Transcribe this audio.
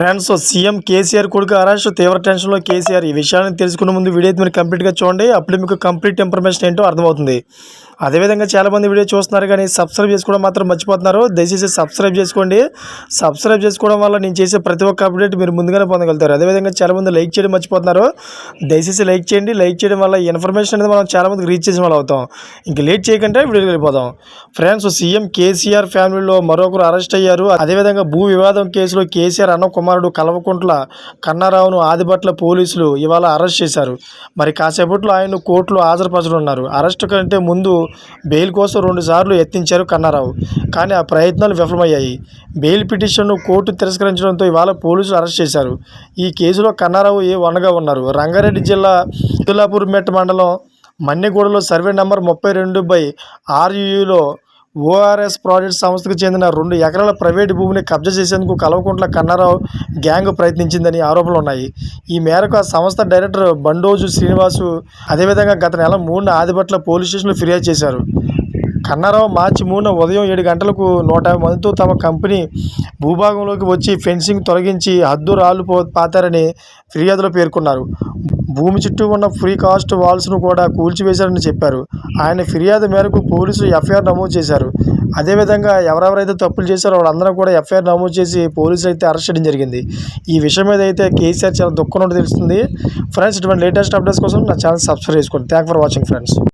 Friends, CM KCR కొడుకు arrest, తీవ్ర టెన్షన్లో కేసీఆర్. ఈ విషయాన్ని తెలుసుకునే ముందు వీడియో అయితే మీరు కంప్లీట్గా చూడండి. అప్పుడు మీకు కంప్లీట్ ఇన్ఫర్మేషన్ ఏంటో అర్థమవుతుంది. అదేవిధంగా చాలామంది వీడియో చూస్తున్నారు కానీ సబ్స్క్రైబ్ చేసుకోవడం మాత్రం మర్చిపోతున్నారు. దయచేసి సబ్స్క్రైబ్ చేసుకోండి. సబ్స్క్రైబ్ చేసుకోవడం వల్ల నేను చేసే ప్రతి ఒక్క అప్డేట్ మీరు ముందుగానే పొందగలుగుతారు. అదేవిధంగా చాలామంది లైక్ చేయడం మర్చిపోతున్నారు. దయచేసి లైక్ చేయండి. లైక్ చేయడం వల్ల ఇన్ఫర్మేషన్ అనేది మనం చాలామందికి రీచ్ చేసిన వాళ్ళు అవుతాం. ఇంక లేట్ చేయకుండా వీడియోకి వెళ్ళిపోదాం. ఫ్రెండ్స్, సీఎం కేసీఆర్ ఫ్యామిలీలో మరొకరు అరెస్ట్ అయ్యారు. అదేవిధంగా భూ వివాదం కేసులో కేసీఆర్ అన్న కుమారుడు కల్వకుంట్ల కన్నారావును ఆదిబట్ల పోలీసులు ఇవాళ అరెస్ట్ చేశారు. మరి కాసేపట్లో ఆయన కోర్టులో హాజరుపరచనున్నారు. అరెస్టు కంటే ముందు బెయిల్ కోసం 2 సార్లు యత్నించారు కన్నారావు. కానీ ఆ ప్రయత్నాలు విఫలమయ్యాయి. బెయిల్ పిటిషన్ను కోర్టు తిరస్కరించడంతో ఇవాళ పోలీసులు అరెస్ట్ చేశారు. ఈ కేసులో కన్నారావు వనగా ఉన్నారు. రంగారెడ్డి జిల్లా ఇతులాపూర్మెట్ మండలం మన్నెగూడలో సర్వే నంబర్ 32/RUలో ఓఆర్ఎస్ ప్రాజెక్ట్ సంస్థకు చెందిన 2 ఎకరాల ప్రైవేటు భూమిని కబ్జా చేసేందుకు కల్వకుంట్ల కన్నారావు గ్యాంగ్ ప్రయత్నించిందని ఆరోపణలు ఉన్నాయి. ఈ మేరకు ఆ సంస్థ డైరెక్టర్ బండోజు శ్రీనివాసు అదేవిధంగా గత నెల 3న ఆదిబట్ల పోలీస్ స్టేషన్లో ఫిర్యాదు చేశారు. కన్నారావు మార్చి 3న ఉదయం 7 గంటలకు 150 మందితో తమ కంపెనీ భూభాగంలోకి వచ్చి ఫెన్సింగ్ తొలగించి హద్దు రాళ్లు పాతారని ఫిర్యాదులో పేర్కొన్నారు. భూమి చుట్టూ ఉన్న ఫ్రీ కాస్ట్ వాల్స్ను కూడా కూల్చివేశారని చెప్పారు. ఆయన ఫిర్యాదు మేరకు పోలీసులు ఎఫ్ఐఆర్ నమోదు చేశారు. అదేవిధంగా ఎవరెవరైతే తప్పులు చేశారో వాళ్ళందరూ కూడా ఎఫ్ఐఆర్ నమోదు చేసి పోలీసులు అయితే అరెస్ట్ చేయడం జరిగింది. ఈ విషయం మీద అయితే కేసీఆర్ చాలా దుఃఖం నుండి తెలుస్తుంది. ఫ్రెండ్స్, ఇటువంటి లేటెస్ట్ అప్డేట్స్ కోసం నా ఛానల్ సబ్స్క్రైబ్ చేసుకోండి. Thank for watching friends.